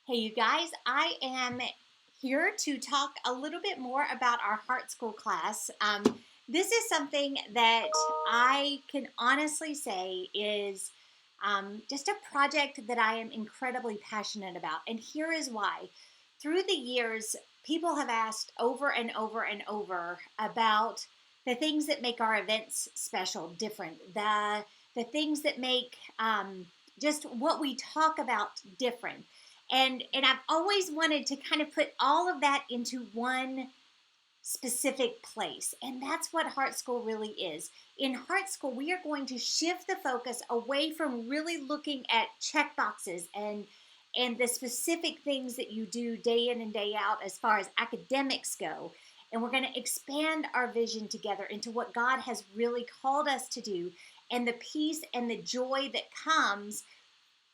Hey, you guys, I am here to talk a little bit more about our Heart School class. This is something that I can honestly say is just a project that I am incredibly passionate about. And here is why. Through the years, people have asked over and over and over about the things that make our events special, different, the things that make just what we talk about different. And I've always wanted to kind of put all of that into one specific place. And that's what Heart School really is. In Heart School, we are going to shift the focus away from really looking at check boxes and the specific things that you do day in and day out as far as academics go. And we're going to expand our vision together into what God has really called us to do and the peace and the joy that comes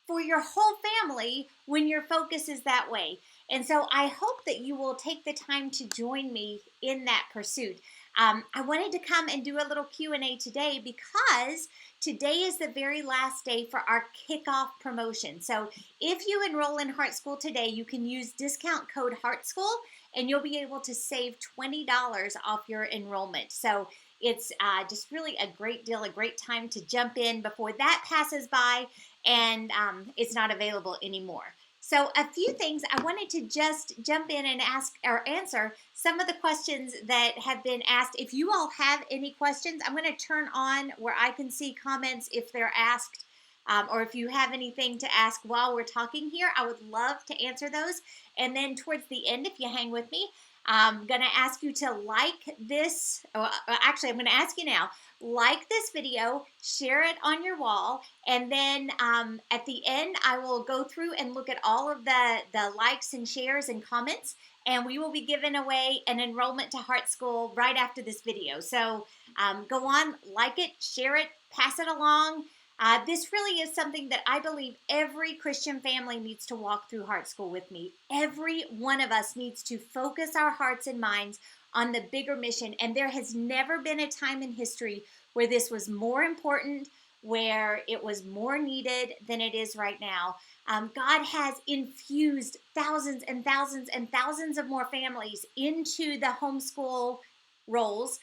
for your whole family when your focus is that way. And so I hope that you will take the time to join me in that pursuit. I wanted to come and do a little Q&A today because today is the very last day for our kickoff promotion. So if you enroll in Heart School today, you can use discount code Heart School and you'll be able to save $20 off your enrollment. So it's just really a great deal, a great time to jump in before that passes by and it's not available anymore. So a few things I wanted to just jump in and ask or answer some of the questions that have been asked. If you all have any questions, I'm going to turn on where I can see comments if they're asked, or if you have anything to ask while we're talking here. I would love to answer those. And then towards the end, if you hang with me, I'm going to ask you to like this. Actually, I'm going to ask you now, like this video, share it on your wall, and then at the end, I will go through and look at all of the likes and shares and comments, and we will be giving away an enrollment to Heart School right after this video. So go on, like it, share it, pass it along. This really is something that I believe every Christian family needs to walk through Heart School with me. Every one of us needs to focus our hearts and minds on the bigger mission. And there has never been a time in history where this was more important, where it was more needed than it is right now. God has infused thousands and thousands and thousands of more families into the homeschool roles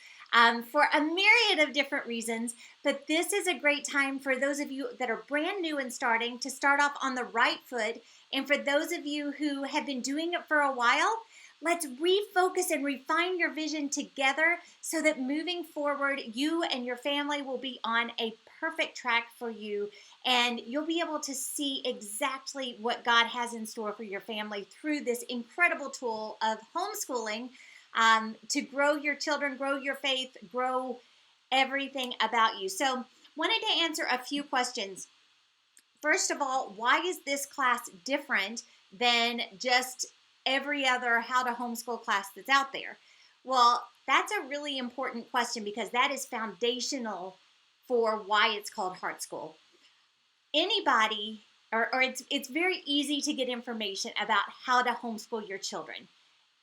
for a myriad of different reasons. But this is a great time for those of you that are brand new and starting to start off on the right foot. And for those of you who have been doing it for a while, let's refocus and refine your vision together so that moving forward, you and your family will be on a perfect track for you. And you'll be able to see exactly what God has in store for your family through this incredible tool of homeschooling, to grow your children, grow your faith, grow everything about you. So wanted to answer a few questions. First of all, why is this class different than just every other how to homeschool class that's out there? Well, that's a really important question because that is foundational for why it's called Heart School. Anybody, or it's very easy to get information about how to homeschool your children.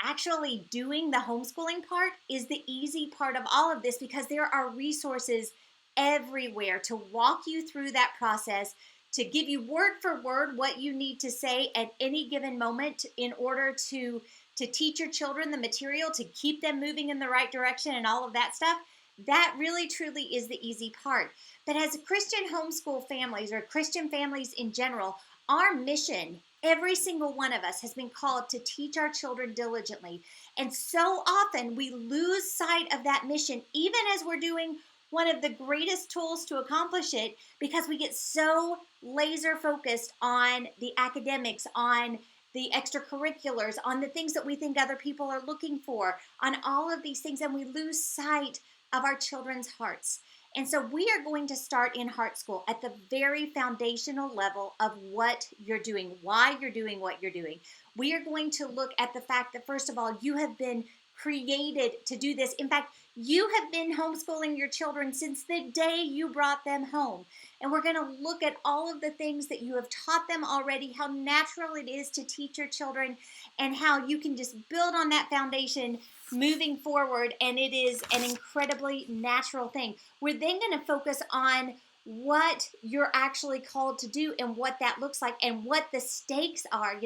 Actually doing the homeschooling part is the easy part of all of this because there are resources everywhere to walk you through that process, to give you word for word what you need to say at any given moment in order to teach your children the material, to keep them moving in the right direction and all of that stuff. That really truly is the easy part. But as Christian homeschool families or Christian families in general, our mission, every single one of us, has been called to teach our children diligently. And so often we lose sight of that mission, even as we're doing one of the greatest tools to accomplish it, because we get so laser focused on the academics, on the extracurriculars, on the things that we think other people are looking for, on all of these things, and we lose sight of our children's hearts. And so we are going to start in Heart School at the very foundational level of what you're doing, why you're doing what you're doing. We are going to look at the fact that, first of all, you have been created to do this. In fact, you have been homeschooling your children since the day you brought them home. And we're going to look at all of the things that you have taught them already, how natural it is to teach your children, and how you can just build on that foundation moving forward, and it is an incredibly natural thing. We're then going to focus on what you're actually called to do and what that looks like and what the stakes are.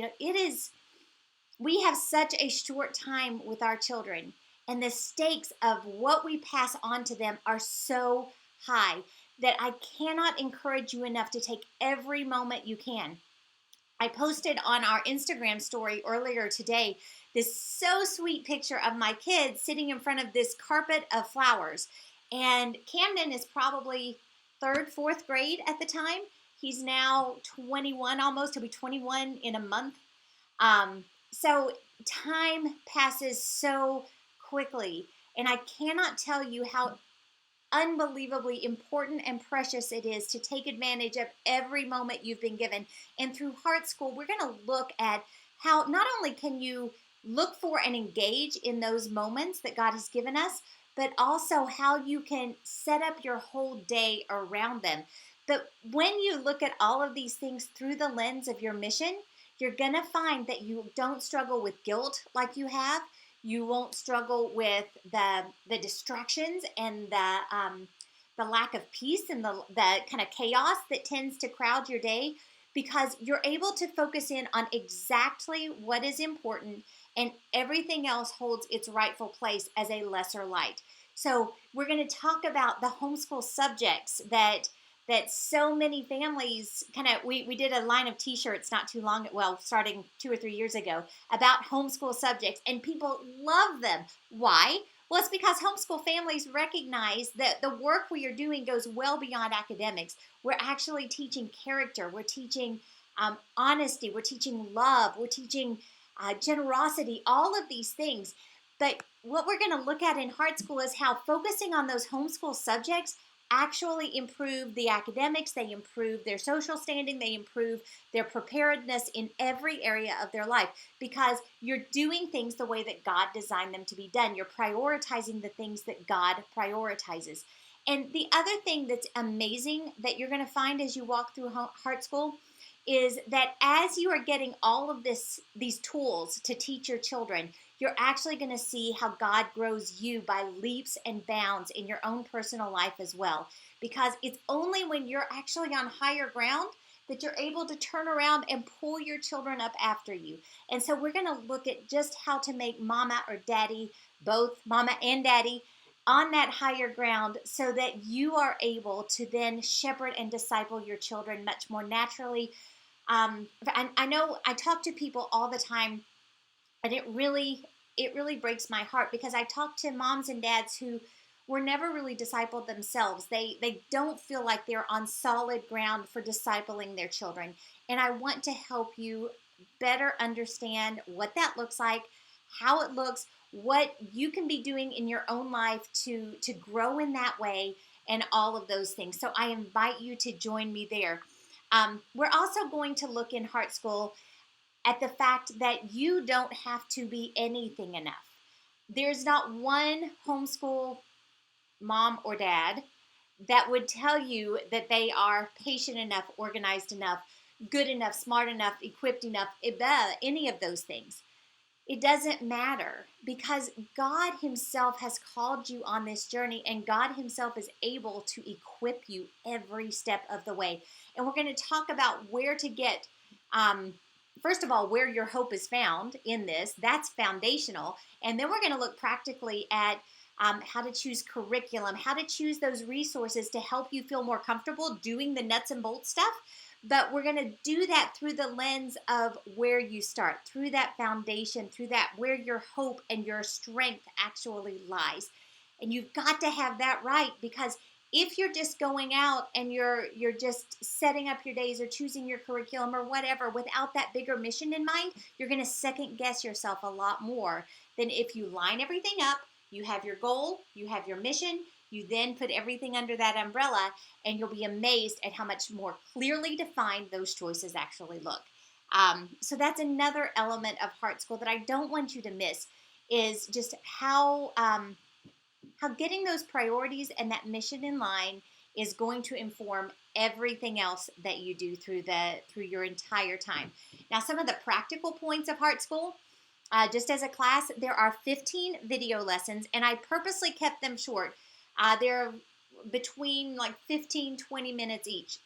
We have such a short time with our children, and the stakes of what we pass on to them are so high that I cannot encourage you enough to take every moment you can. I posted on our Instagram story earlier today this so sweet picture of my kids sitting in front of this carpet of flowers. And Camden is probably third, fourth grade at the time. He's now 21 almost. He'll be 21 in a month. So time passes so quickly. And I cannot tell you how unbelievably important and precious it is to take advantage of every moment you've been given. And through Heart School, we're going to look at how not only can you look for and engage in those moments that God has given us, but also how you can set up your whole day around them. But when you look at all of these things through the lens of your mission, you're going to find that you don't struggle with guilt like you have. You won't struggle with the distractions and the lack of peace and the kind of chaos that tends to crowd your day, because you're able to focus in on exactly what is important, and everything else holds its rightful place as a lesser light. So we're going to talk about the homeschool subjects that so many families we did a line of t-shirts not too long, starting 2 or 3 years ago, about homeschool subjects, and people love them. Why? Well, it's because homeschool families recognize that the work we are doing goes well beyond academics. We're actually teaching character. We're teaching honesty. We're teaching love. We're teaching generosity, all of these things. But what we're going to look at in Heart School is how focusing on those homeschool subjects actually improve the academics, they improve their social standing, they improve their preparedness in every area of their life, because you're doing things the way that God designed them to be done. You're prioritizing the things that God prioritizes. And the other thing that's amazing that you're going to find as you walk through Heart School is that as you are getting all of these tools to teach your children, you're actually going to see how God grows you by leaps and bounds in your own personal life as well. Because it's only when you're actually on higher ground that you're able to turn around and pull your children up after you. And so we're going to look at just how to make mama or daddy, both mama and daddy, on that higher ground, so that you are able to then shepherd and disciple your children much more naturally. I know I talk to people all the time, and it really breaks my heart, because I talk to moms and dads who were never really discipled themselves. They don't feel like they're on solid ground for discipling their children. And I want to help you better understand what that looks like, how it looks, what you can be doing in your own life to grow in that way, and all of those things. So I invite you to join me there. We're also going to look in Heart School at the fact that you don't have to be anything enough. There's not one homeschool mom or dad that would tell you that they are patient enough, organized enough, good enough, smart enough, equipped enough, any of those things. It doesn't matter, because God Himself has called you on this journey, and God Himself is able to equip you every step of the way. And we're going to talk about where to get, first of all, where your hope is found in this. That's foundational. And then we're going to look practically at how to choose curriculum, how to choose those resources to help you feel more comfortable doing the nuts and bolts stuff. But we're going to do that through the lens of where you start, through that foundation, through that where your hope and your strength actually lies. And you've got to have that right, because if you're just going out and you're just setting up your days or choosing your curriculum or whatever without that bigger mission in mind, you're going to second guess yourself a lot more than if you line everything up, you have your goal, you have your mission, you then put everything under that umbrella, and you'll be amazed at how much more clearly defined those choices actually look. So that's another element of Heart School that I don't want you to miss, is just how getting those priorities and that mission in line is going to inform everything else that you do through your entire time. Now, some of the practical points of Heart School. Just as a class, there are 15 video lessons, and I purposely kept them short. They're between like 15, 20 minutes each.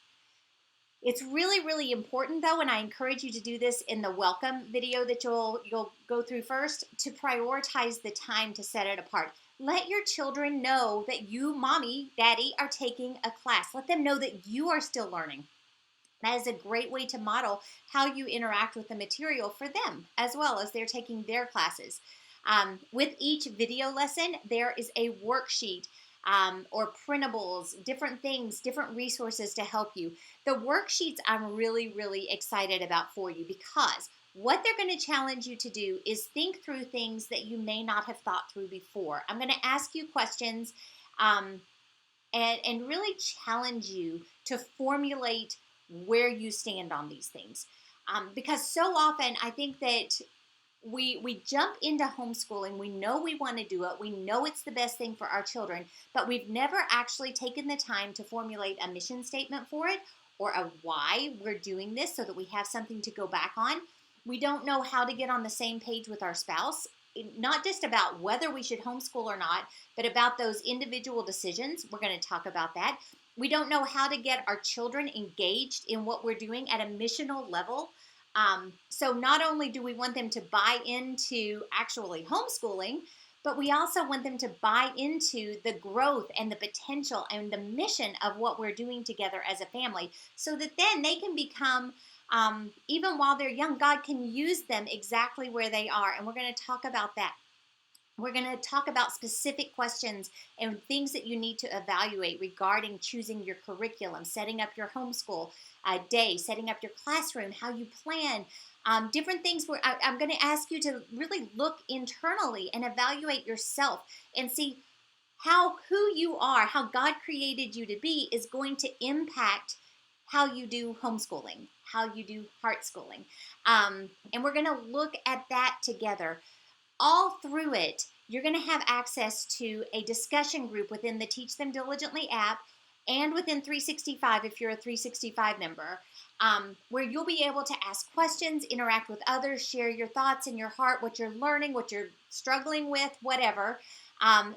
It's really, really important though, and I encourage you to do this in the welcome video that you'll go through first, to prioritize the time to set it apart. Let your children know that you, mommy, daddy, are taking a class. Let them know that you are still learning. That is a great way to model how you interact with the material for them as well as they're taking their classes. With each video lesson, there is a worksheet or printables, different things, different resources to help you. The worksheets I'm really, really excited about for you, because what they're going to challenge you to do is think through things that you may not have thought through before. I'm going to ask you questions and really challenge you to formulate where you stand on these things. Because so often I think that we jump into homeschooling. We know we want to do it. We know it's the best thing for our children, but we've never actually taken the time to formulate a mission statement for it, or a why we're doing this, so that we have something to go back on. We don't know how to get on the same page with our spouse, not just about whether we should homeschool or not, but about those individual decisions. We're going to talk about that. We don't know how to get our children engaged in what we're doing at a missional level. So not only do we want them to buy into actually homeschooling, but we also want them to buy into the growth and the potential and the mission of what we're doing together as a family, so that then they can become, even while they're young, God can use them exactly where they are. And we're going to talk about that. We're going to talk about specific questions and things that you need to evaluate regarding choosing your curriculum, setting up your homeschool day, setting up your classroom, how you plan, different things where I'm going to ask you to really look internally and evaluate yourself and see how who you are, how God created you to be, is going to impact how you do homeschooling, how you do heart schooling. And we're going to look at that together. All through it, you're going to have access to a discussion group within the Teach Them Diligently app and within 365 if you're a 365 member, where you'll be able to ask questions, interact with others, share your thoughts in your heart, what you're learning, what you're struggling with, whatever.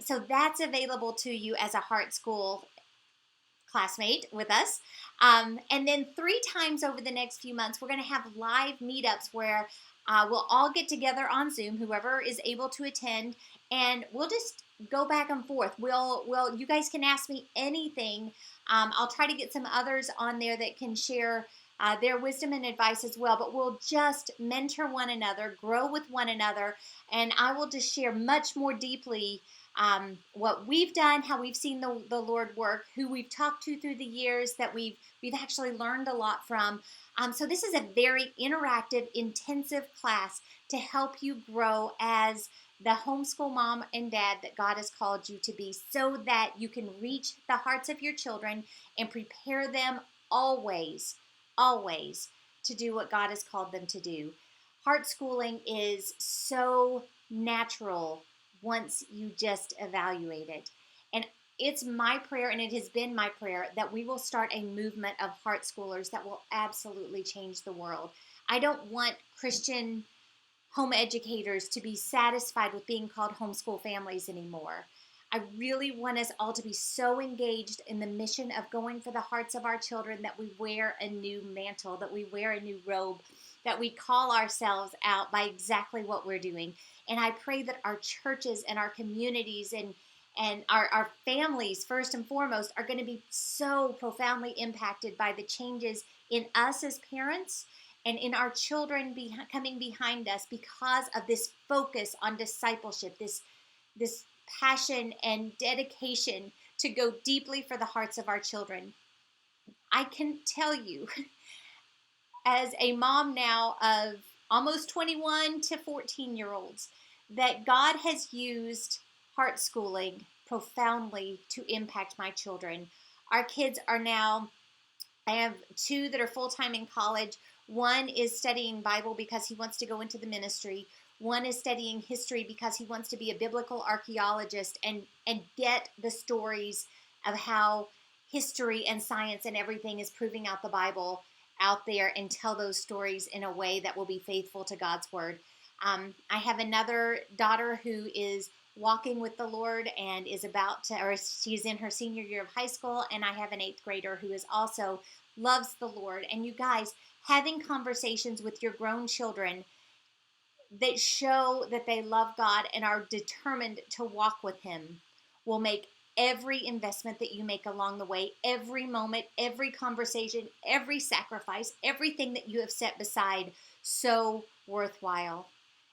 So that's available to you as a Heart School classmate with us. And then 3 times over the next few months, we're going to have live meetups where we'll all get together on Zoom, whoever is able to attend, and we'll just go back and forth. You guys can ask me anything. I'll try to get some others on there that can share their wisdom and advice as well, but we'll just mentor one another, grow with one another, and I will just share much more deeply what we've done, how we've seen the Lord work, who we've talked to through the years that we've actually learned a lot from. So this is a very interactive, intensive class to help you grow as the homeschool mom and dad that God has called you to be, so that you can reach the hearts of your children and prepare them always to do what God has called them to do. Heart schooling is so natural once you just evaluate it. And it's my prayer, and it has been my prayer, that we will start a movement of heart schoolers that will absolutely change the world. I don't want Christian home educators to be satisfied with being called homeschool families anymore. I really want us all to be so engaged in the mission of going for the hearts of our children that we wear a new mantle, that we wear a new robe, that we call ourselves out by exactly what we're doing. And I pray that our churches and our communities and our families, first and foremost, are going to be so profoundly impacted by the changes in us as parents and in our children coming behind us, because of this focus on discipleship, this passion and dedication to go deeply for the hearts of our children. I can tell you, as a mom now of almost 21 to 14-year-olds, that God has used heart schooling profoundly to impact my children. Our kids are now, I have 2 that are full-time in college. One is studying Bible because he wants to go into the ministry. One is studying history because he wants to be a biblical archaeologist and get the stories of how history and science and everything is proving out the Bible out there, and tell those stories in a way that will be faithful to God's word. I have another daughter who is walking with the Lord and is about to, or she's in her senior year of high school. And I have an 8th grader who is also loves the Lord. And you guys, having conversations with your grown children that show that they love God and are determined to walk with Him will make every investment that you make along the way, every moment, every conversation, every sacrifice, everything that you have set beside so worthwhile.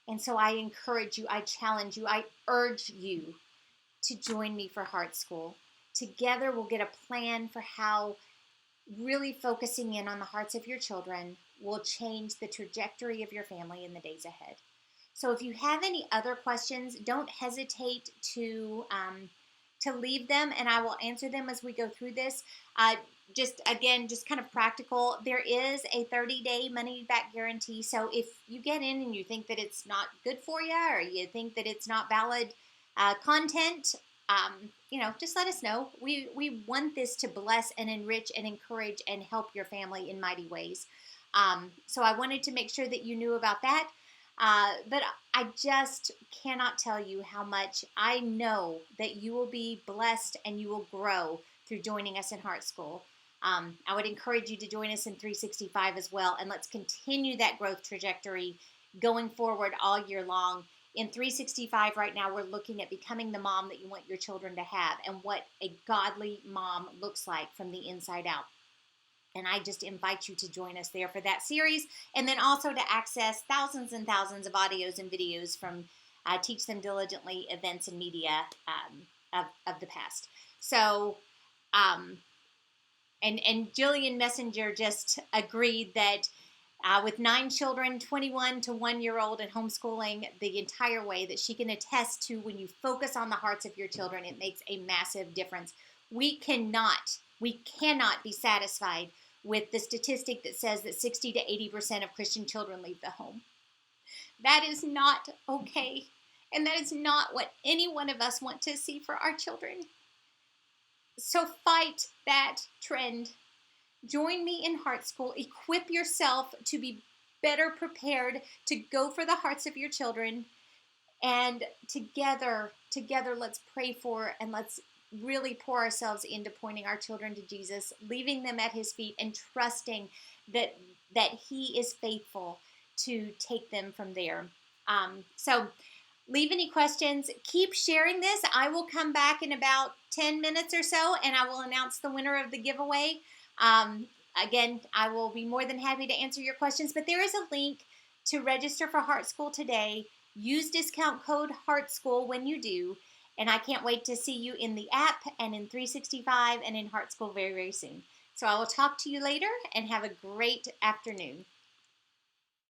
And so I encourage you, I challenge you, I urge you to join me for Heart School. Together we'll get a plan for how really focusing in on the hearts of your children will change the trajectory of your family in the days ahead. So if you have any other questions, don't hesitate to leave them, and I will answer them as we go through this. Just kind of practical. There is a 30-day money-back guarantee. So if you get in and you think that it's not good for you, or you think that it's not valid content, just let us know. We want this to bless and enrich and encourage and help your family in mighty ways. So I wanted to make sure that you knew about that. But I just cannot tell you how much I know that you will be blessed and you will grow through joining us in Heart School. I would encourage you to join us in 365 as well, and let's continue that growth trajectory going forward all year long. In 365 right now, we're looking at becoming the mom that you want your children to have and what a godly mom looks like from the inside out. And I just invite you to join us there for that series, and then also to access thousands and thousands of audios and videos from Teach Them Diligently events and media of the past. So, and Jillian Messenger just agreed that with 9 children, 21 to 1-year-old, and homeschooling the entire way, that she can attest to when you focus on the hearts of your children, it makes a massive difference. We cannot be satisfied with the statistic that says that 60 to 80% of Christian children leave the home. That is not okay, and that is not what any one of us want to see for our children. So fight that trend. Join me in Heart School. Equip yourself to be better prepared to go for the hearts of your children. And together, let's pray for and let's really pour ourselves into pointing our children to Jesus, leaving them at His feet, and trusting that He is faithful to take them from there. So leave any questions. Keep sharing this. I will come back in about 10 minutes or so, and I will announce the winner of the giveaway. Again, I will be more than happy to answer your questions, but there is a link to register for Heart School today. Use discount code HEARTSCHOOL when you do, and I can't wait to see you in the app and in 365 and in Heart School very, very soon. So I will talk to you later, and have a great afternoon.